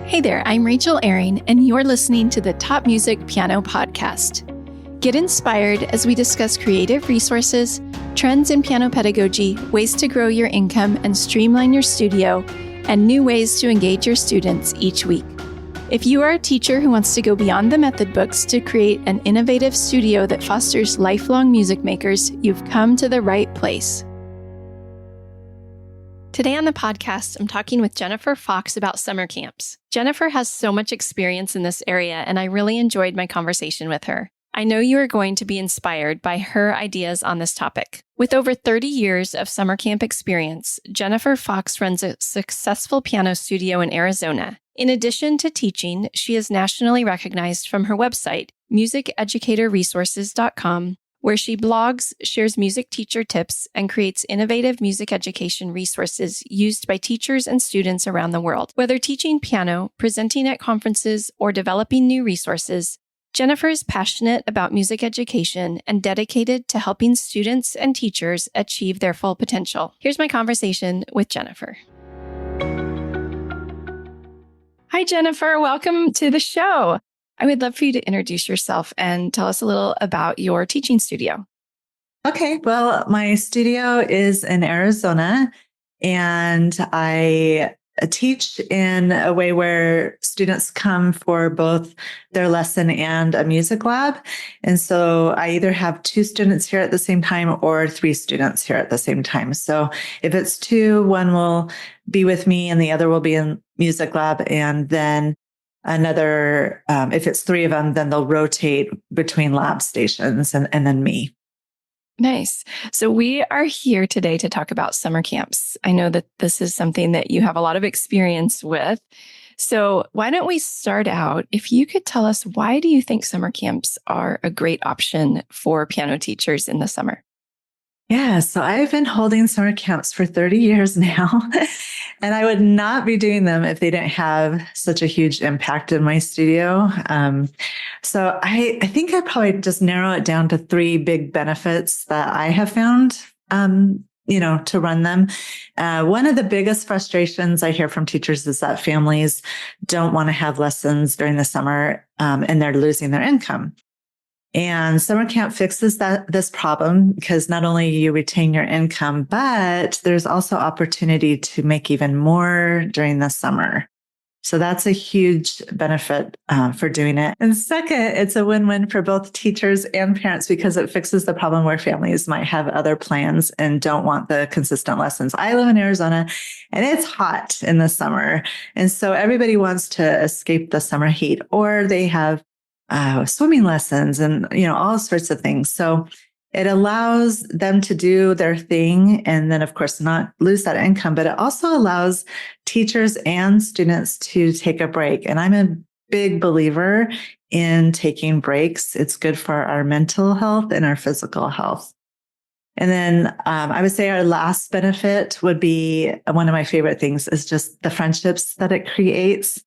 Hey there, I'm Rachel Ehring, and you're listening to the Top Music Piano Podcast. Get inspired as we discuss creative resources, trends in piano pedagogy, ways to grow your income and streamline your studio, and new ways to engage your students each week. If you are a teacher who wants to go beyond the method books to create an innovative studio that fosters lifelong music makers, you've come to the right place. Today on the podcast, I'm talking with Jennifer Foxx about summer camps. Jennifer has so much experience in this area, and I really enjoyed my conversation with her. I know you are going to be inspired by her ideas on this topic. With over 30 years of summer camp experience, Jennifer Foxx runs a successful piano studio in Arizona. In addition to teaching, she is nationally recognized from her website, musiceducatorresources.com, where she blogs, shares music teacher tips, and creates innovative music education resources used by teachers and students around the world. Whether teaching piano, presenting at conferences, or developing new resources, Jennifer is passionate about music education and dedicated to helping students and teachers achieve their full potential. Here's my conversation with Jennifer. Hi, Jennifer. Welcome to the show. I would love for you to introduce yourself and tell us a little about your teaching studio. Okay, well, my studio is in Arizona, and I teach in a way where students come for both their lesson and a music lab. And so I either have 2 students here at the same time or 3 students here at the same time. So if it's 2, one will be with me and the other will be in music lab. And then another, if it's 3 of them, then they'll rotate between lab stations and then me. Nice. So we are here today to talk about summer camps. I know that this is something that you have a lot of experience with. So why don't we start out, if you could tell us, why do you think summer camps are a great option for piano teachers in the summer? Yeah, so I've been holding summer camps for 30 years now, and I would not be doing them if they didn't have such a huge impact in my studio. So I think I'd probably just narrow it down to 3 big benefits that I have found, to run them. One of the biggest frustrations I hear from teachers is that families don't want to have lessons during the summer, and they're losing their income. And summer camp fixes this problem because not only you retain your income, but there's also opportunity to make even more during the summer. So that's a huge benefit for doing it. And second, it's a win-win for both teachers and parents because it fixes the problem where families might have other plans and don't want the consistent lessons. I live in Arizona and it's hot in the summer. And so everybody wants to escape the summer heat, or they have swimming lessons and, all sorts of things. So it allows them to do their thing and then, of course, not lose that income, but it also allows teachers and students to take a break. And I'm a big believer in taking breaks. It's good for our mental health and our physical health. And then I would say our last benefit would be, one of my favorite things is just the friendships that it creates.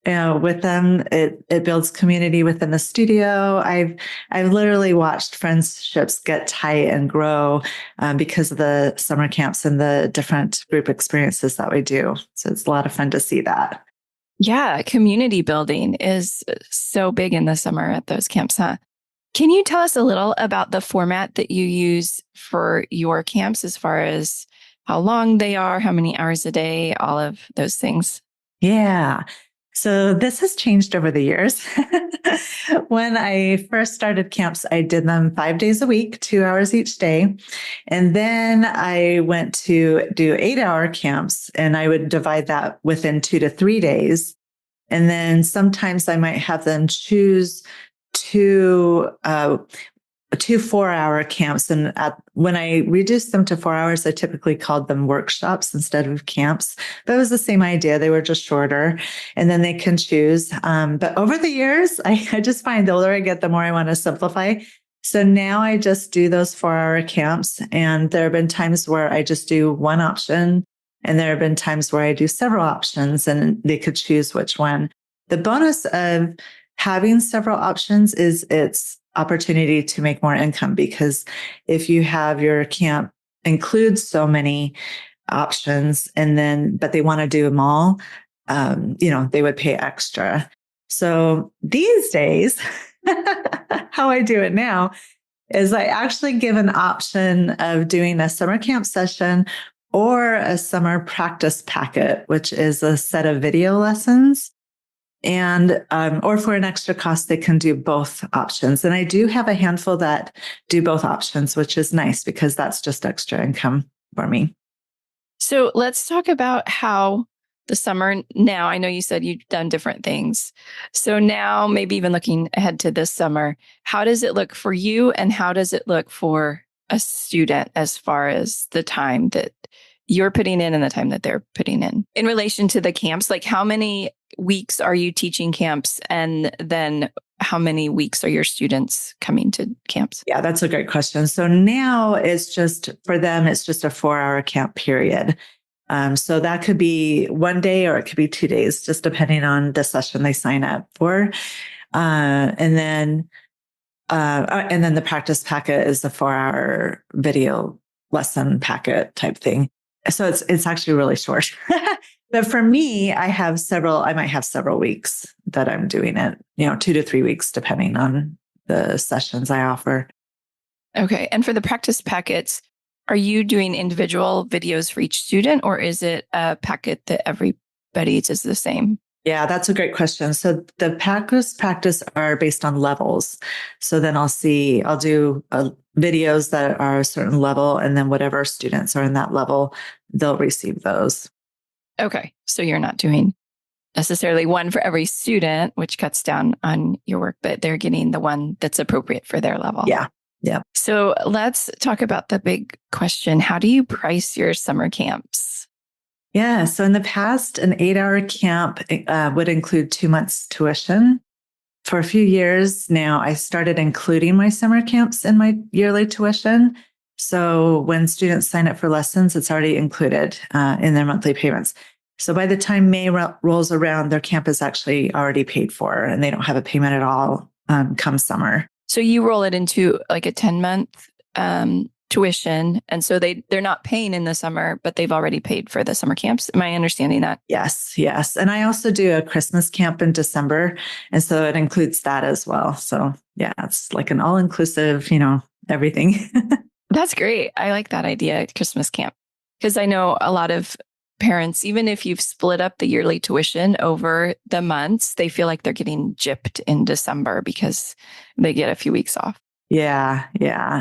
With them, it builds community within the studio. I've literally watched friendships get tight and grow because of the summer camps and the different group experiences that we do. So it's a lot of fun to see that. Yeah, community building is so big in the summer at those camps, huh? Can you tell us a little about the format that you use for your camps as far as how long they are, how many hours a day, all of those things? Yeah. So this has changed over the years. When I first started camps, I did them 5 days a week, 2 hours each day. And then I went to do 8-hour camps, and I would divide that within 2 to 3 days. And then sometimes I might have them choose two 4-hour camps. And when I reduced them to 4 hours, I typically called them workshops instead of camps. But it was the same idea. They were just shorter, and then they can choose. But over the years, I just find the older I get, the more I want to simplify. So now I just do those 4-hour camps. And there have been times where I just do one option. And there have been times where I do several options and they could choose which one. The bonus of having several options is it's opportunity to make more income, because if you have your camp includes so many options but they want to do them all, they would pay extra. So these days, how I do it now is I actually give an option of doing a summer camp session or a summer practice packet, which is a set of video lessons. And, or for an extra cost, they can do both options. And I do have a handful that do both options, which is nice because that's just extra income for me. So let's talk about how the summer now, I know you said you've done different things. So now, maybe even looking ahead to this summer, how does it look for you and how does it look for a student as far as the time that you're putting in and the time that they're putting in relation to the camps? Like how many weeks are you teaching camps? And then how many weeks are your students coming to camps? Yeah, that's a great question. So now it's just for them, it's just a 4-hour camp period. So that could be one day or it could be 2 days, just depending on the session they sign up for. And then the practice packet is the 4-hour video lesson packet type thing. So it's actually really short. But for me, I might have several weeks that I'm doing it, 2 to 3 weeks, depending on the sessions I offer. Okay. And for the practice packets, are you doing individual videos for each student or is it a packet that everybody's is the same? Yeah, that's a great question. So the practice are based on levels. So then I'll do videos that are a certain level, and then whatever students are in that level, they'll receive those. Okay. So you're not doing necessarily one for every student, which cuts down on your work, but they're getting the one that's appropriate for their level. Yeah. Yeah. So let's talk about the big question. How do you price your summer camps? Yeah. So in the past, an 8-hour camp would include 2 months tuition. For a few years now, I started including my summer camps in my yearly tuition. So when students sign up for lessons, it's already included in their monthly payments. So by the time May rolls around, their camp is actually already paid for and they don't have a payment at all come summer. So you roll it into like a 10-month tuition. And so they're not paying in the summer, but they've already paid for the summer camps. Am I understanding that? Yes, yes. And I also do a Christmas camp in December. And so it includes that as well. So yeah, it's like an all-inclusive, everything. That's great. I like that idea, Christmas camp, because I know a lot of parents, even if you've split up the yearly tuition over the months, they feel like they're getting gypped in December because they get a few weeks off. Yeah.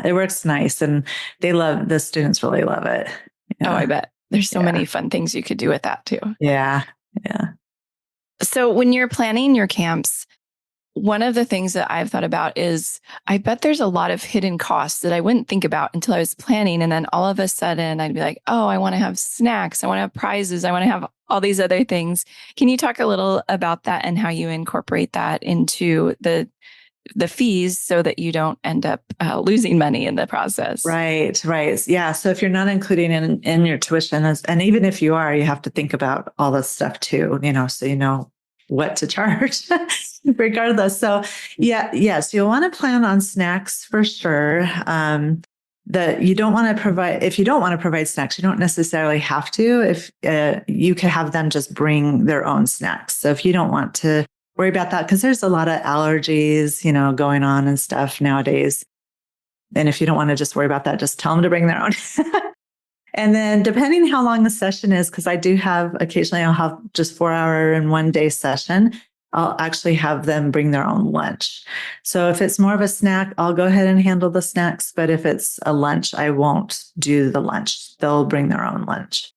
It works nice. And the students really love it. Yeah. Oh, I bet. There's so many fun things you could do with that too. Yeah. So when you're planning your camps, one of the things that I've thought about is I bet there's a lot of hidden costs that I wouldn't think about until I was planning. And then all of a sudden I'd be like, oh, I want to have snacks. I want to have prizes. I want to have all these other things. Can you talk a little about that and how you incorporate that into the fees so that you don't end up losing money in the process? Right. Yeah. So if you're not including in your tuition, and even if you are, you have to think about all this stuff too, so you know what to charge regardless. So yes, you'll want to plan on snacks for sure. If you don't want to provide snacks, you don't necessarily have to. If you could have them just bring their own snacks. So if you don't want to worry about that, because there's a lot of allergies, going on and stuff nowadays. And if you don't want to just worry about that, just tell them to bring their own. And then depending how long the session is, because occasionally I'll have just 4-hour and 1-day session, I'll actually have them bring their own lunch. So if it's more of a snack, I'll go ahead and handle the snacks. But if it's a lunch, I won't do the lunch. They'll bring their own lunch.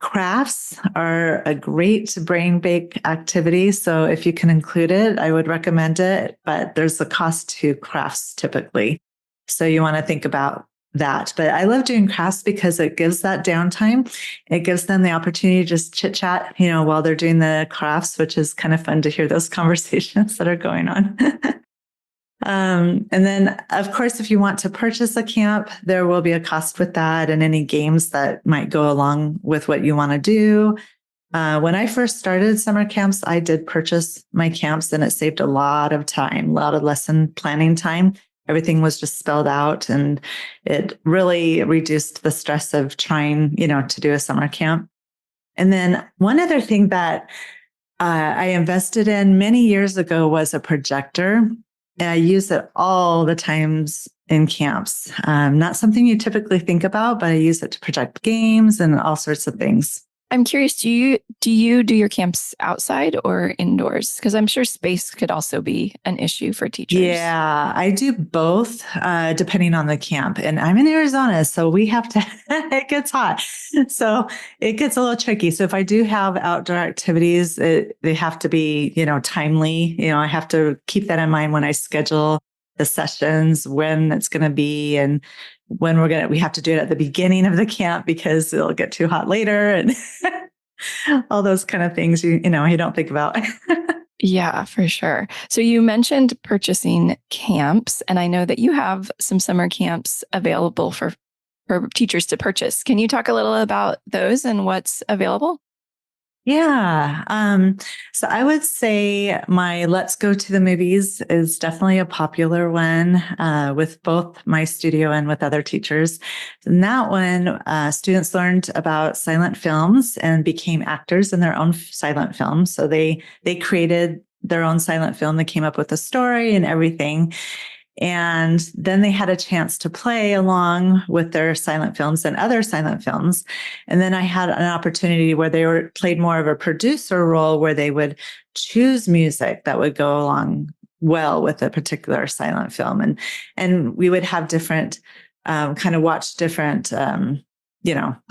Crafts are a great brain bake activity. So if you can include it, I would recommend it. But there's a cost to crafts typically. So you want to think about that. But I love doing crafts because it gives that downtime. It gives them the opportunity to just chit chat, while they're doing the crafts, which is kind of fun to hear those conversations that are going on. And then, of course, if you want to purchase a camp, there will be a cost with that and any games that might go along with what you want to do. When I first started summer camps, I did purchase my camps and it saved a lot of time, a lot of lesson planning time. Everything was just spelled out and it really reduced the stress of trying, to do a summer camp. And then one other thing that I invested in many years ago was a projector. And I use it all the times in camps. Not something you typically think about, but I use it to project games and all sorts of things. I'm curious, do you do your camps outside or indoors? Because I'm sure space could also be an issue for teachers. Yeah, I do both, depending on the camp. And I'm in Arizona, so we have to, it gets hot. So it gets a little tricky. So if I do have outdoor activities, they have to be, timely. I have to keep that in mind when I schedule the sessions, when it's going to be, and when we have to do it at the beginning of the camp because it'll get too hot later and all those kind of things you don't think about. Yeah, for sure. So you mentioned purchasing camps, and I know that you have some summer camps available for teachers to purchase. Can you talk a little about those and what's available? Yeah. So I would say my Let's Go to the Movies is definitely a popular one with both my studio and with other teachers. In that one, students learned about silent films and became actors in their own silent films. So they created their own silent film. They came up with a story and everything. And then they had a chance to play along with their silent films and other silent films. And then I had an opportunity where they played more of a producer role where they would choose music that would go along well with a particular silent film. And we would have different, kind of watch different,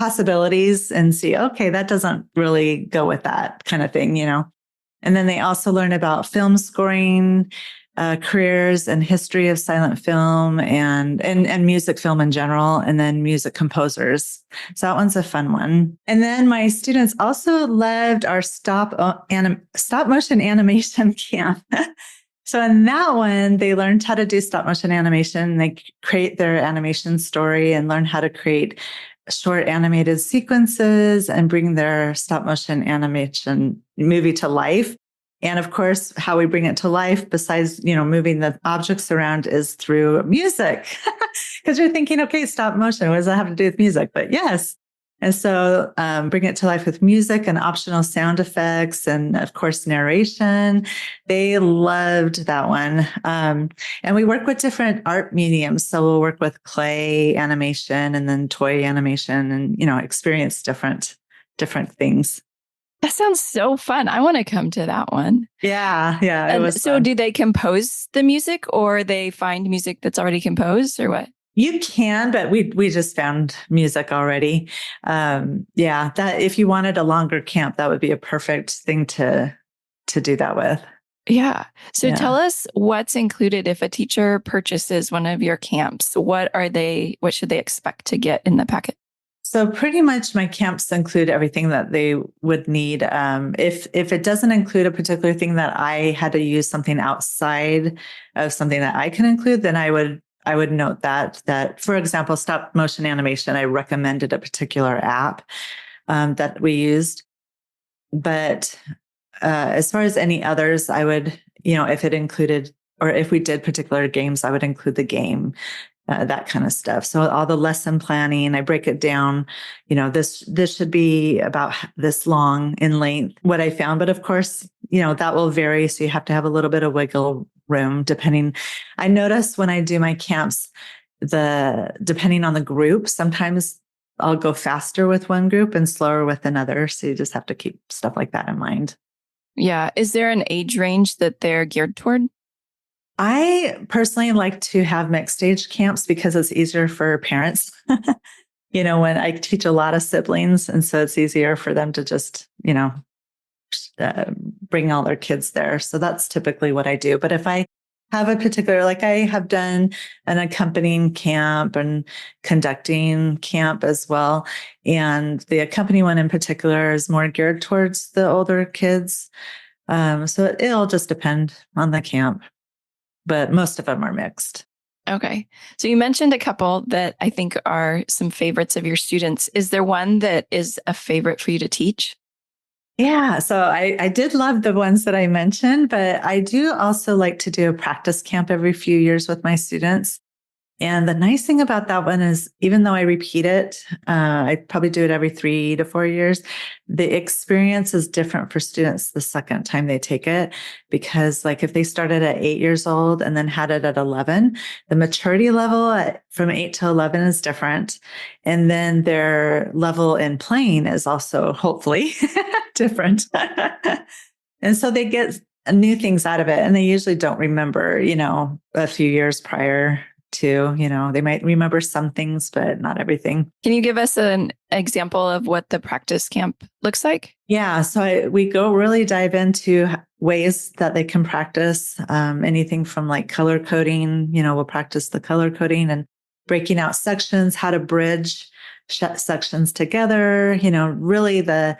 possibilities and see, okay, that doesn't really go with that kind of thing, And then they also learn about film scoring, careers and history of silent film and music film in general, and then music composers. So that one's a fun one. And then my students also loved our stop motion animation camp. So in that one, they learned how to do stop motion animation. They create their animation story and learn how to create short animated sequences and bring their stop motion animation movie to life. And of course, how we bring it to life, besides, moving the objects around, is through music. Because you're thinking, okay, stop motion, what does that have to do with music? But yes. And so bring it to life with music and optional sound effects and, of course, narration. They loved that one. And we work with different art mediums. So we'll work with clay animation and then toy animation and, experience different things. That sounds so fun. I want to come to that one. Yeah. It was so fun. do they compose the music or they find music that's already composed or what? You can, but we just found music already. That if you wanted a longer camp, that would be a perfect thing to do that with. Yeah. So tell us what's included if a teacher purchases one of your camps. What should they expect to get in the packet? So pretty much my camps include everything that they would need. If it doesn't include a particular thing that I had to use something outside of something that I can include, then I would note that, for example, stop motion animation, I recommended a particular app that we used. But as far as any others, I would, if it included, or if we did particular games, I would include the game. That kind of stuff. So all the lesson planning, I break it down, this should be about this long in length, what I found. But of course, that will vary. So you have to have a little bit of wiggle room depending. I notice when I do my camps, depending on the group, sometimes I'll go faster with one group and slower with another. So you just have to keep stuff like that in mind. Yeah. Is there an age range that they're geared toward? I personally like to have mixed age camps because it's easier for parents. When I teach a lot of siblings, and so it's easier for them to just, bring all their kids there. So that's typically what I do. But if I have a particular, like I have done an accompanying camp and conducting camp as well. And the accompanying one in particular is more geared towards the older kids. So it'll just depend on the camp. But most of them are mixed. Okay. So you mentioned a couple that I think are some favorites of your students. Is there one that is a favorite for you to teach? Yeah. So I did love the ones that I mentioned, but I do also like to do a practice camp every few years with my students. And the nice thing about that one is, even though I repeat it, I probably do it every 3 to 4 years. The experience is different for students the second time they take it, because like if they started at 8 years old and then had it at 11, the maturity level from 8 to 11 is different. And then their level in playing is also hopefully different. And so they get new things out of it, and they usually don't remember, a few years prior to, they might remember some things, but not everything. Can you give us an example of what the practice camp looks like? Yeah. So we go really dive into ways that they can practice anything from like color coding. We'll practice the color coding and breaking out sections, how to bridge sections together, really the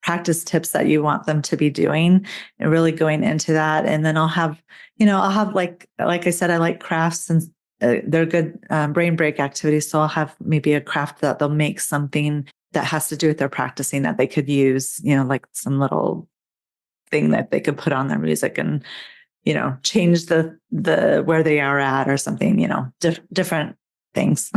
practice tips that you want them to be doing, and really going into that. And then I'll have like I said, I like crafts, and they're good brain break activities. So I'll have maybe a craft that they'll make something that has to do with their practicing that they could use, like some little thing that they could put on their music and, change the where they are at or something, different things.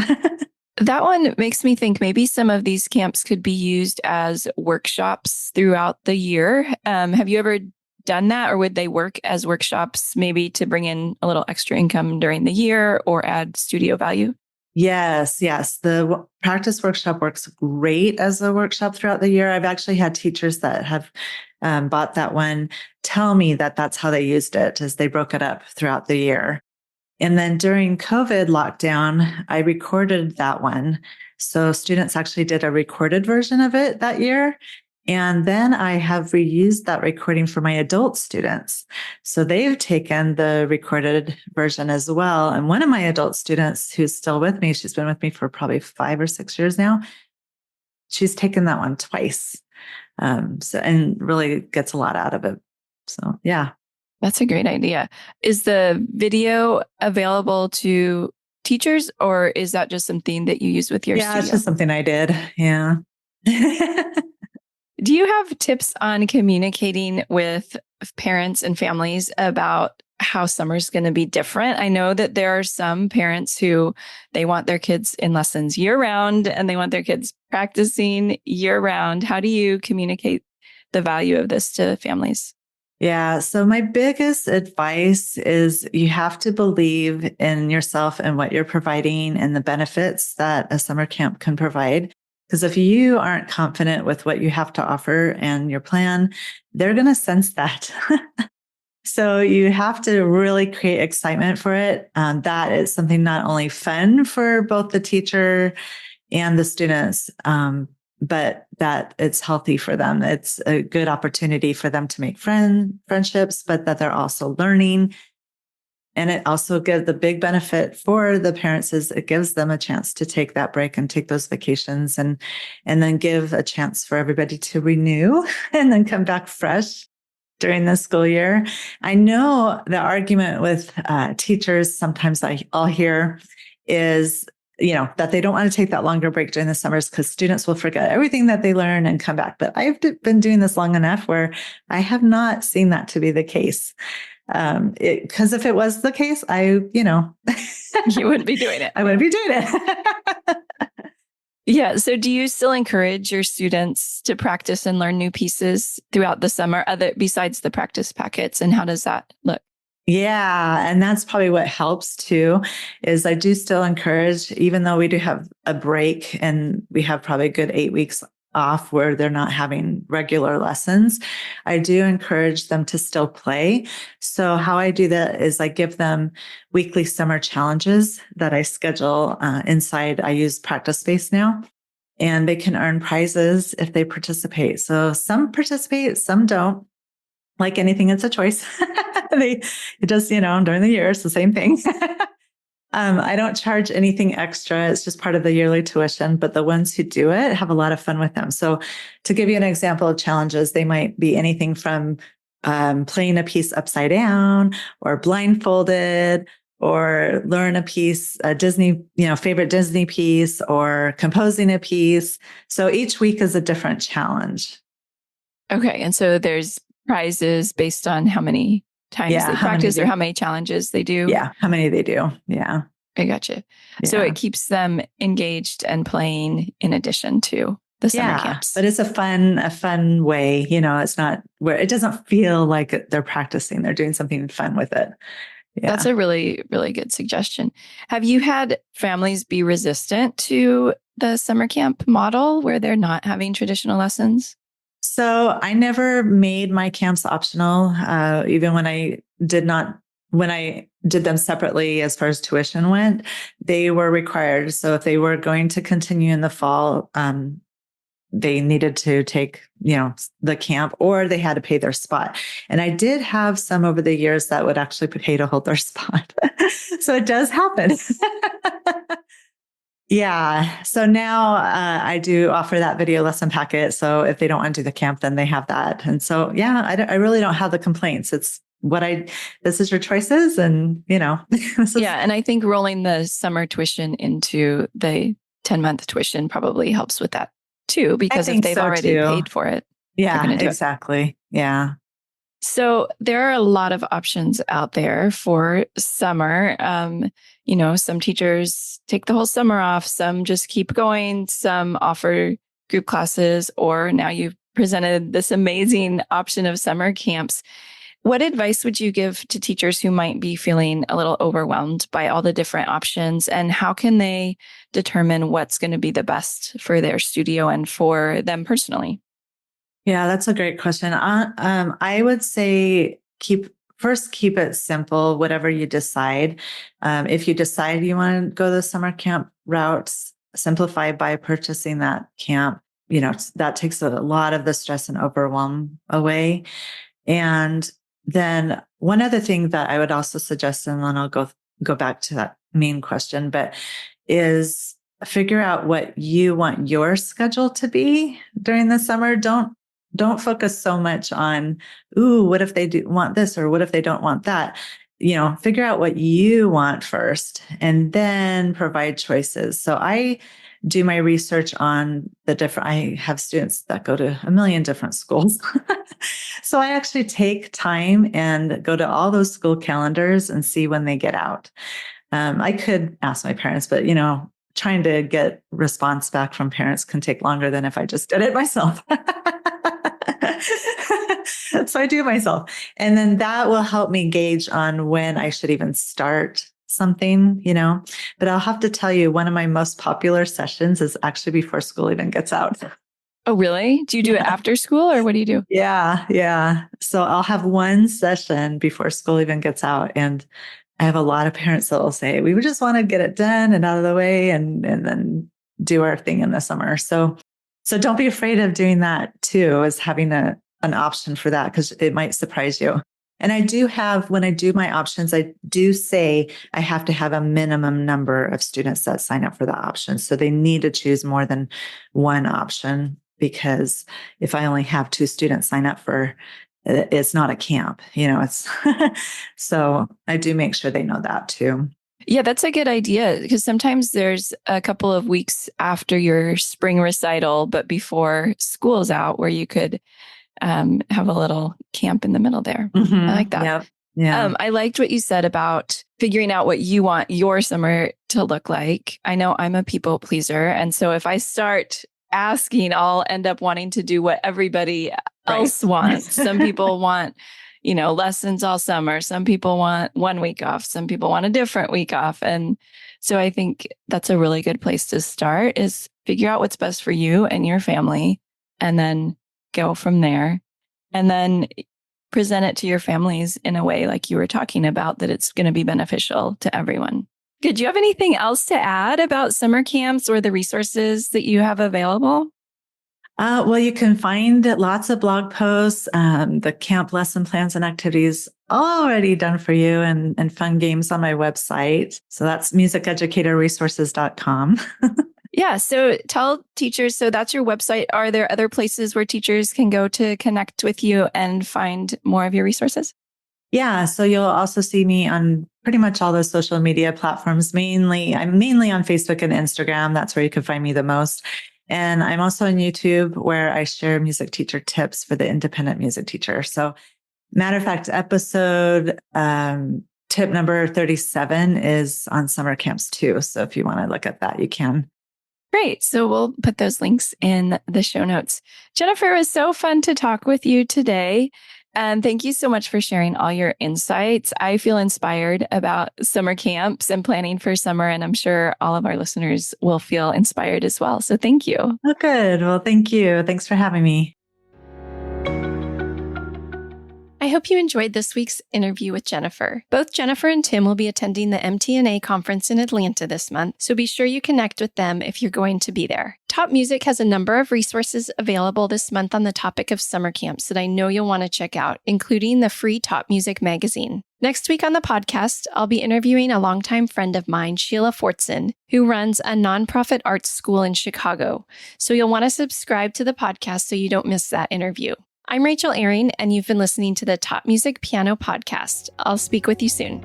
That one makes me think maybe some of these camps could be used as workshops throughout the year. Have you ever done that, or would they work as workshops maybe to bring in a little extra income during the year or add studio value? Yes. The practice workshop works great as a workshop throughout the year. I've actually had teachers that have bought that one tell me that that's how they used it, as they broke it up throughout the year. And then during COVID lockdown, I recorded that one. So students actually did a recorded version of it that year. And then I have reused that recording for my adult students. So they've taken the recorded version as well. And one of my adult students who's still with me, she's been with me for probably 5 or 6 years now, she's taken that one twice. And really gets a lot out of it. So, yeah. That's a great idea. Is the video available to teachers, or is that just something that you use with your studio? It's just something I did. Yeah. Do you have tips on communicating with parents and families about how summer's going to be different? I know that there are some parents who they want their kids in lessons year round and they want their kids practicing year round. How do you communicate the value of this to families? Yeah. So my biggest advice is you have to believe in yourself and what you're providing and the benefits that a summer camp can provide. Because if you aren't confident with what you have to offer and your plan, they're going to sense that. So you have to really create excitement for it. That is something not only fun for both the teacher and the students, but that it's healthy for them. It's a good opportunity for them to make friendships, but that they're also learning. And it also gives the big benefit for the parents is it gives them a chance to take that break and take those vacations and then give a chance for everybody to renew and then come back fresh during the school year. I know the argument with teachers sometimes I'll hear is, that they don't want to take that longer break during the summers because students will forget everything that they learn and come back. But I've been doing this long enough where I have not seen that to be the case. Because if it was the case, You wouldn't be doing it. I wouldn't be doing it. Yeah. So do you still encourage your students to practice and learn new pieces throughout the summer, besides the practice packets? And how does that look? Yeah. And that's probably what helps too, is I do still encourage, even though we do have a break and we have probably a good 8 weeks off where they're not having regular lessons, I do encourage them to still play. So how I do that is I give them weekly summer challenges that I schedule inside. I use Practice Space now, and they can earn prizes if they participate. So some participate, some don't. Like anything, it's a choice. It does, during the year, it's the same thing. I don't charge anything extra. It's just part of the yearly tuition, but the ones who do it have a lot of fun with them. So to give you an example of challenges, they might be anything from playing a piece upside down or blindfolded, or learn a piece, a Disney, favorite Disney piece, or composing a piece. So each week is a different challenge. Okay. And so there's prizes based on how many times they practice or how many challenges they do. Yeah, how many they do. Yeah. I gotcha. So Yeah. it keeps them engaged and playing in addition to the summer camps. But it's a fun way, it's not where it doesn't feel like they're practicing. They're doing something fun with it. Yeah. That's a really, really good suggestion. Have you had families be resistant to the summer camp model where they're not having traditional lessons? So I never made my camps optional, even when I did them separately as far as tuition went, they were required. So if they were going to continue in the fall, they needed to take, the camp, or they had to pay their spot. And I did have some over the years that would actually pay to hold their spot. So it does happen. Yeah. So now I do offer that video lesson packet. So if they don't want to do the camp, then they have that. And so, yeah, I really don't have the complaints. It's this is your choices. And, Yeah. And I think rolling the summer tuition into the 10-month tuition probably helps with that too, because if they've already paid for it. Yeah, exactly. Yeah. So there are a lot of options out there for summer. Some teachers take the whole summer off, some just keep going, some offer group classes, or now you've presented this amazing option of summer camps. What advice would you give to teachers who might be feeling a little overwhelmed by all the different options, and how can they determine what's going to be the best for their studio and for them personally? Yeah, that's a great question. I would say keep it simple, whatever you decide. If you decide you want to go the summer camp routes, simplify by purchasing that camp. That takes a lot of the stress and overwhelm away. And then one other thing that I would also suggest, and then I'll go back to that main question, but is figure out what you want your schedule to be during the summer. Don't focus so much on, what if they do want this, or what if they don't want that? Figure out what you want first and then provide choices. So I do my research on I have students that go to a million different schools. So I actually take time and go to all those school calendars and see when they get out. I could ask my parents, but trying to get response back from parents can take longer than if I just did it myself. So I do it myself. And then that will help me gauge on when I should even start something, but I'll have to tell you, one of my most popular sessions is actually before school even gets out. Oh, really? Do you do it after school, or what do you do? Yeah. Yeah. So I'll have one session before school even gets out. And I have a lot of parents that will say, we would just want to get it done and out of the way and then do our thing in the summer. So don't be afraid of doing that too, as having an option for that, because it might surprise you. And I do have, when I do my options, I do say I have to have a minimum number of students that sign up for the option. So they need to choose more than one option, because if I only have 2 students sign up it's not a camp, it's, so I do make sure they know that too. Yeah, that's a good idea, because sometimes there's a couple of weeks after your spring recital, but before school's out, where you could have a little camp in the middle there. Mm-hmm. I like that. Yep. Yeah. I liked what you said about figuring out what you want your summer to look like. I know I'm a people pleaser. And so if I start asking, I'll end up wanting to do what everybody else wants. Some people want, lessons all summer. Some people want 1 week off. Some people want a different week off. And so I think that's a really good place to start, is figure out what's best for you and your family, and then go from there. And then present it to your families in a way, like you were talking about, that it's going to be beneficial to everyone. Good. Do you have anything else to add about summer camps or the resources that you have available? Well, you can find lots of blog posts, the camp lesson plans and activities already done for you, and fun games on my website. So that's musiceducatorresources.com. Yeah. So tell teachers, so that's your website. Are there other places where teachers can go to connect with you and find more of your resources? Yeah. So you'll also see me on pretty much all the social media platforms. I'm mainly on Facebook and Instagram. That's where you can find me the most. And I'm also on YouTube, where I share music teacher tips for the independent music teacher. So matter of fact, episode tip number 37 is on summer camps too. So if you want to look at that, you can. Great. So we'll put those links in the show notes. Jennifer, it was so fun to talk with you today. And thank you so much for sharing all your insights. I feel inspired about summer camps and planning for summer, and I'm sure all of our listeners will feel inspired as well. So thank you. Oh, good. Well, thank you. Thanks for having me. I hope you enjoyed this week's interview with Jennifer. Both Jennifer and Tim will be attending the MTNA conference in Atlanta this month, so be sure you connect with them if you're going to be there. Top Music has a number of resources available this month on the topic of summer camps that I know you'll want to check out, including the free Top Music magazine. Next week on the podcast, I'll be interviewing a longtime friend of mine, Sheila Fortson, who runs a nonprofit arts school in Chicago. So you'll want to subscribe to the podcast so you don't miss that interview. I'm Rachel Ehring, and you've been listening to the Top Music Piano Podcast. I'll speak with you soon.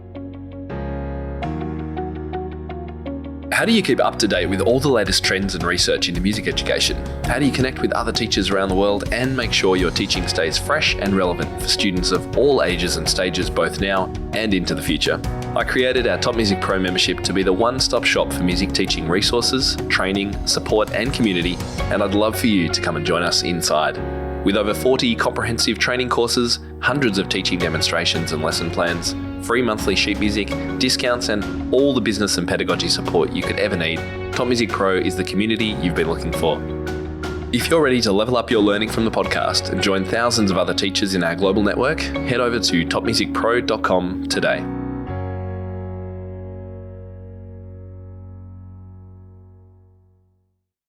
How do you keep up to date with all the latest trends and research into music education? How do you connect with other teachers around the world and make sure your teaching stays fresh and relevant for students of all ages and stages, both now and into the future? I created our Top Music Pro membership to be the one-stop shop for music teaching resources, training, support, and community, and I'd love for you to come and join us inside. With over 40 comprehensive training courses, hundreds of teaching demonstrations and lesson plans, free monthly sheet music, discounts, and all the business and pedagogy support you could ever need, Top Music Pro is the community you've been looking for. If you're ready to level up your learning from the podcast and join thousands of other teachers in our global network, head over to topmusicpro.com today.